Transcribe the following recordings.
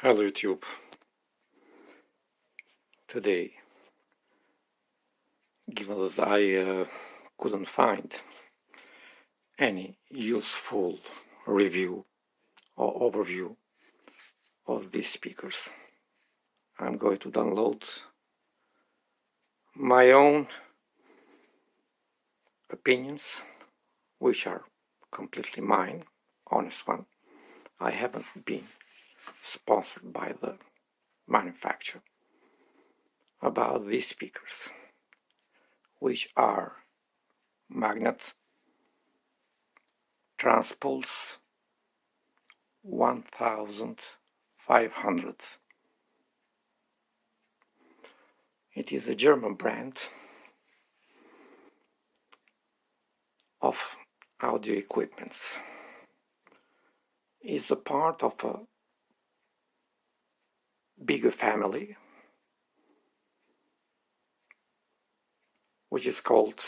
Hello YouTube. Today, given that I couldn't find any useful review or overview of these speakers, I'm going to download my own opinions, which are completely mine, honest one. I haven't been sponsored by the manufacturer about these speakers, which are Magnat Transpuls 1500. It is a German brand of audio equipments. It's a part of a bigger family which is called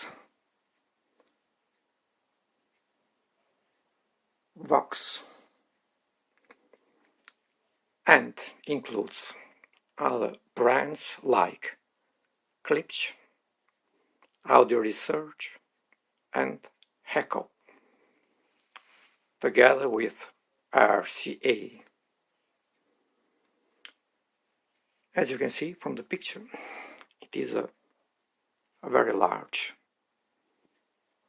Vox and includes other brands like Klipsch, Audio Research and Heco, together with RCA. As you can see from the picture, it is a very large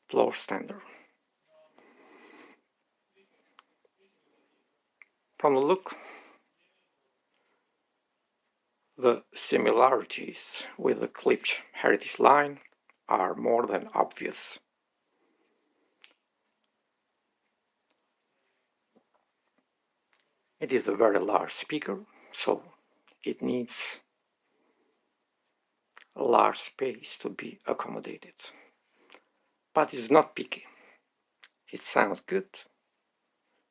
floor standard. From the look, the similarities with the Klipsch heritage line are more than obvious. It is a very large speaker, so it needs a large space to be accommodated. But it's not picky. It sounds good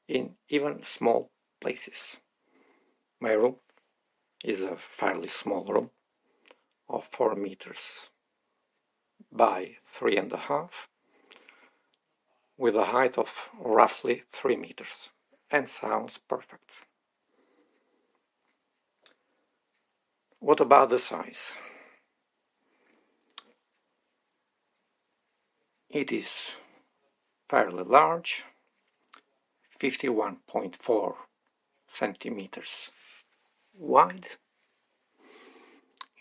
in even small places. My room is a fairly small room of 4 meters by 3.5 with a height of roughly 3 meters and sounds perfect. What about the size? It is fairly large, 51.4 centimeters wide.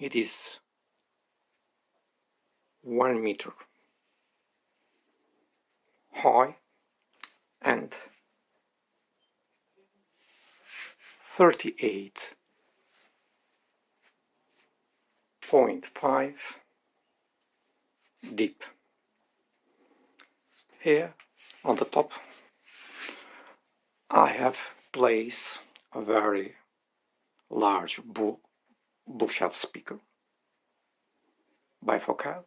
It is 1 meter high and 38.5 deep. Here on the top I have placed a very large bookshelf speaker bifocal,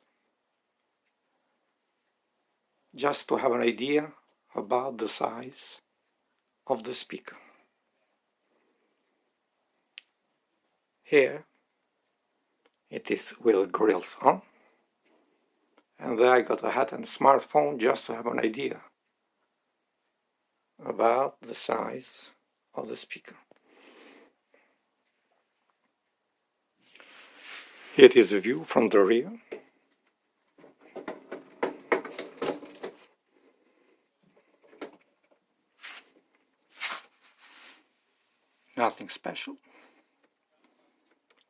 just to have an idea about the size of the speaker. Here it is with grills on, and there I got a hat and a smartphone just to have an idea about the size of the speaker. Here it is a view from the rear. Nothing special,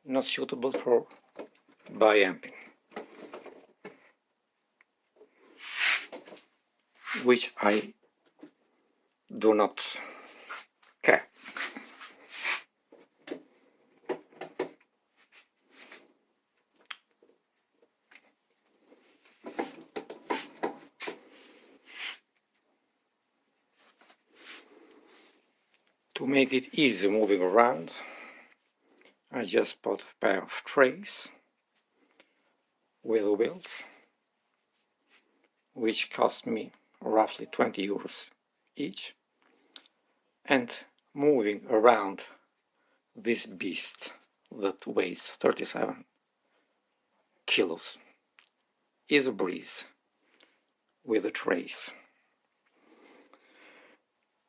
not suitable for biamping, which I do not care. To make it easy moving around, I just bought a pair of trays with wheels, which cost me roughly 20 euros each, and moving around this beast that weighs 37 kilos is a breeze with the trays.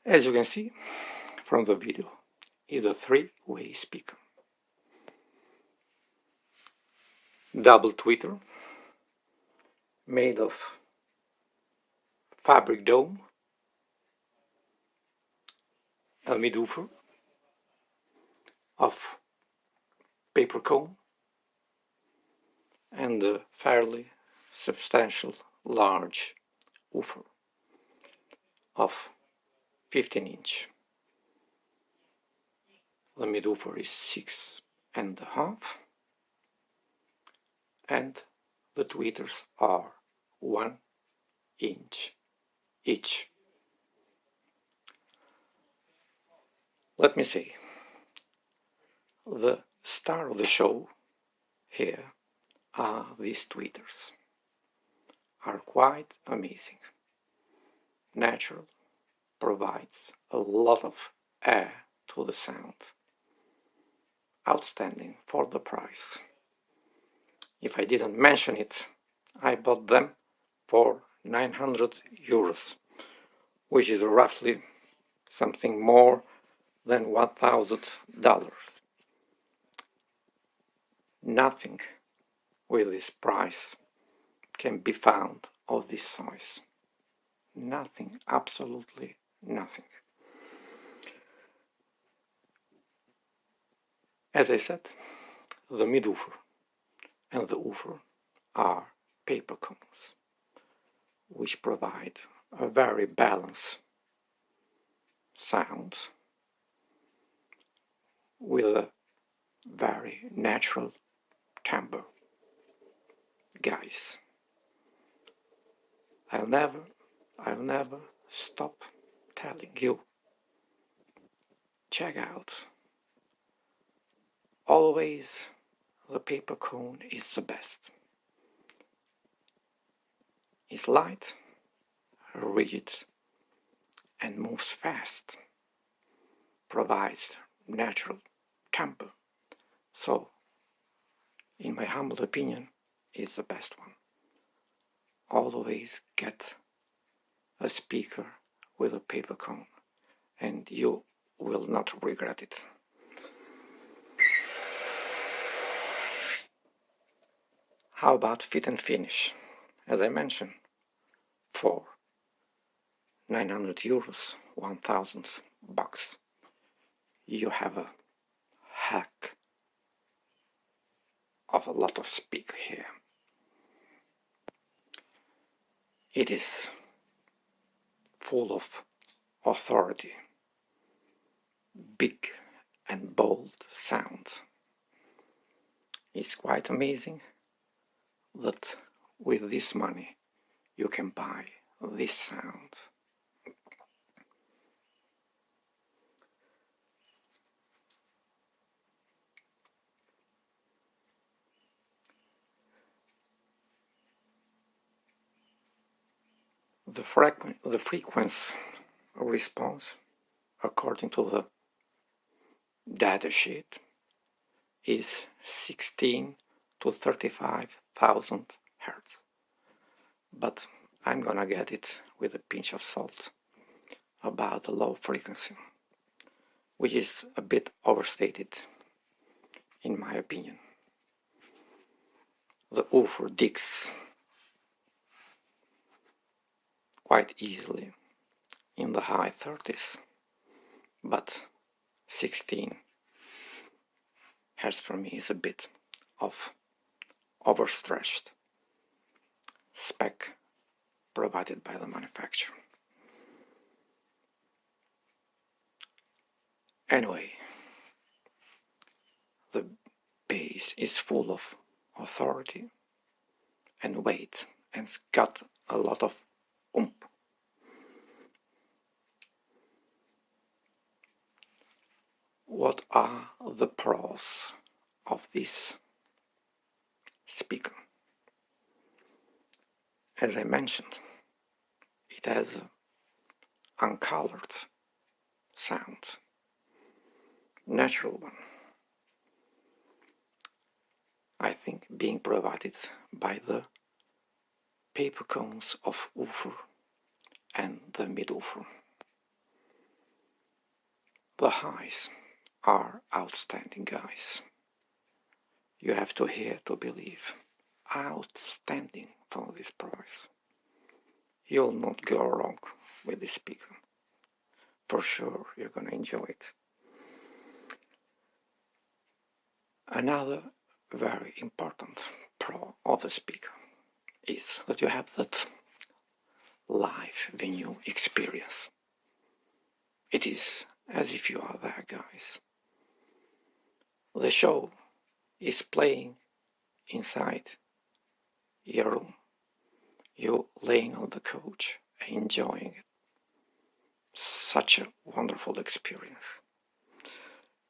As you can see from the video, is a three-way speaker. Double tweeter, made of fabric dome, a midwoofer of paper cone, and a fairly substantial large woofer of 15-inch. The midwoofer is 6.5, and the tweeters are 1 inch each. Let me say, the star of the show here are these tweeters. Are quite amazing. Natural, provides a lot of air to the sound. Outstanding for the price. If I didn't mention it, I bought them for 900 euros, which is roughly something more than $1,000. Nothing with this price can be found of this size. Nothing, absolutely nothing. As I said, the midwoofer and the woofer are paper cones, which provide a very balanced sound with a very natural timbre. Guys, I'll never stop telling you, check out. Always the paper cone is the best. It's light, rigid, and moves fast. Provides natural timbre. So, in my humble opinion, is the best one. Always get a speaker with a paper cone, and you will not regret it. How about fit and finish? As I mentioned, for 900 euros, 1,000 bucks, you have a heck of a lot of speaker here. It is full of authority, big and bold sound. It's quite amazing that with this money you can buy this sound. The frequency response, according to the data sheet, is 16 to 35,000 Hertz. But I'm gonna get it with a pinch of salt about the low frequency, which is a bit overstated, in my opinion. The woofer digs quite easily in the high 30s, but 16 Hertz for me is a bit of overstretched spec provided by the manufacturer. Anyway, the bass is full of authority and weight, and it's got a lot of oomph. What are the pros of this speaker? As I mentioned, it has an uncolored sound, natural one. I think being provided by the paper cones of woofer and the midwoofer. The highs are outstanding, guys. You have to hear to believe. Outstanding for this price. You'll not go wrong with this speaker. For sure, you're gonna enjoy it. Another very important pro of the speaker is that you have that live venue experience. It is as if you are there, guys. The show is playing inside your room. You're laying on the couch, enjoying it. Such a wonderful experience.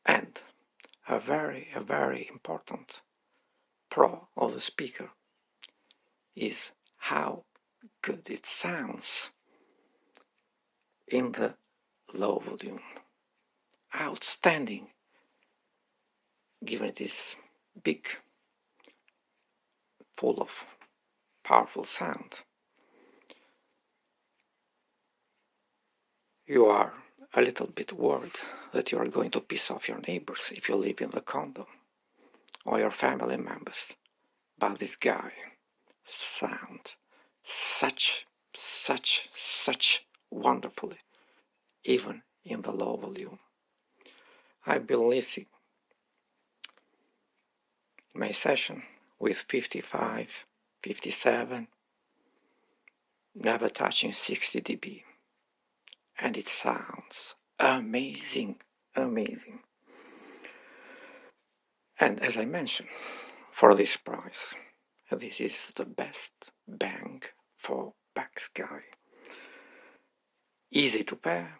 And a very important pro of the speaker is how good it sounds in the low volume. Outstanding, given it is big, full of powerful sound. You are a little bit worried that you are going to piss off your neighbors if you live in the condo, or your family members, but this guy sound such wonderfully, even in the low volume. I've been listening my session with 55, 57, never touching 60 dB, and it sounds amazing. And as I mentioned, for this price, this is the best bang for buck, guy. Easy to pair.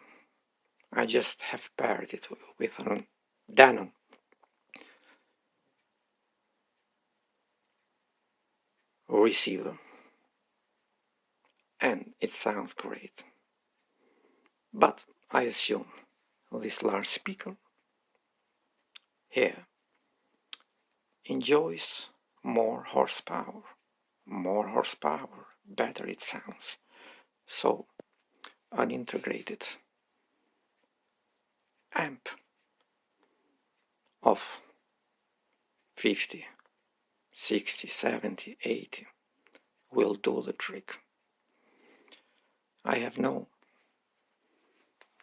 I just have paired it with a Denon receiver, and it sounds great. But I assume this large speaker here enjoys more horsepower, better it sounds. So an integrated amp of 50, 60, 70, 80 will do the trick. I have no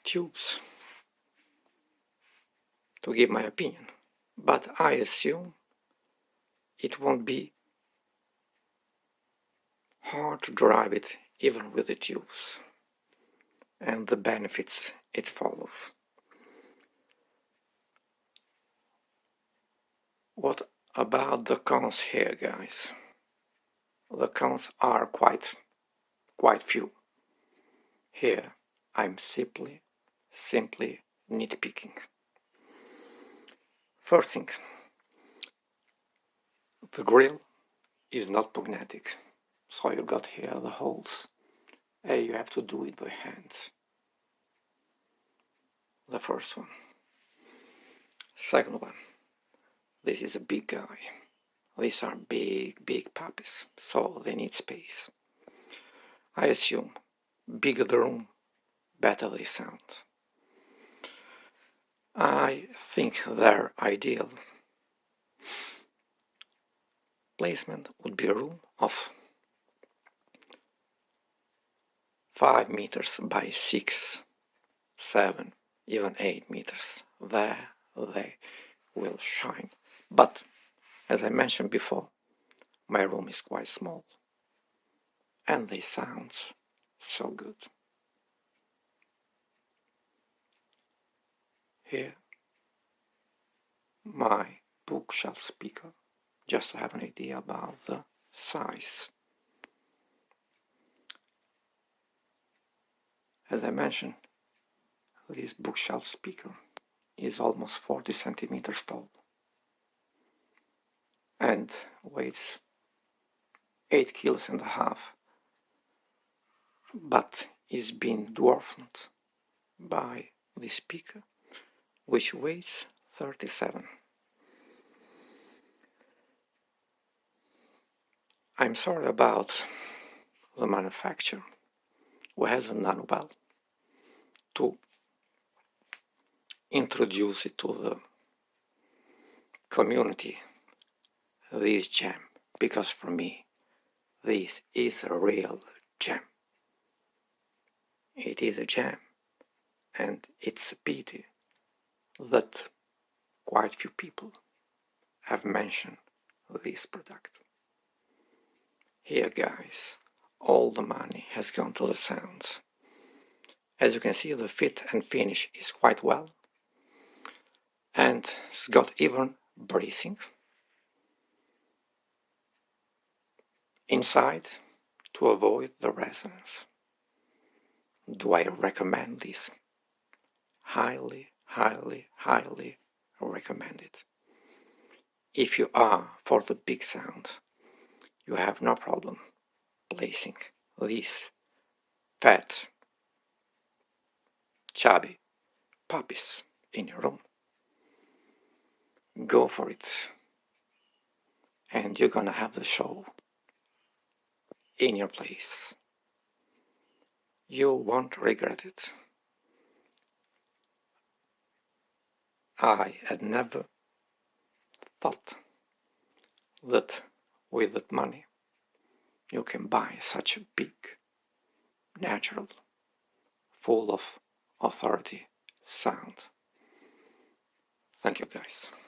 tubes to give my opinion, but I assume it won't be hard to drive it even with the tubes and the benefits it follows. What about the cons here, guys? The cons are quite few. Here I'm simply nitpicking. First thing, the grill is not magnetic, so you got here the holes. You have to do it by hand. The first one. Second one, this is a big guy. These are big puppies, so they need space. I assume bigger the room, better they sound. I think their ideal placement would be a room of 5 meters by 6, 7, even 8 meters. There they will shine. But as I mentioned before, my room is quite small, and they sound so good. Here, my bookshelf speaker, just to have an idea about the size. As I mentioned, this bookshelf speaker is almost 40 centimeters tall and weighs 8 kilos and a half, but is being dwarfed by the speaker, which weighs 37. I'm sorry about the manufacturer, who hasn't done well to introduce it to the community, this gem, because for me this is a real gem. It is a gem, and it's a pity that quite few people have mentioned this product. Here guys, all the money has gone to the sounds. As you can see, the fit and finish is quite well, and it's got even bracing inside to avoid the resonance. Do I recommend this? Highly, highly, highly recommend it. If you are for the big sound, you have no problem placing these fat, chubby puppies in your room. Go for it, and you're gonna have the show in your place. You won't regret it. I had never thought that with that money you can buy such a big, natural, full of authority sound. Thank you guys.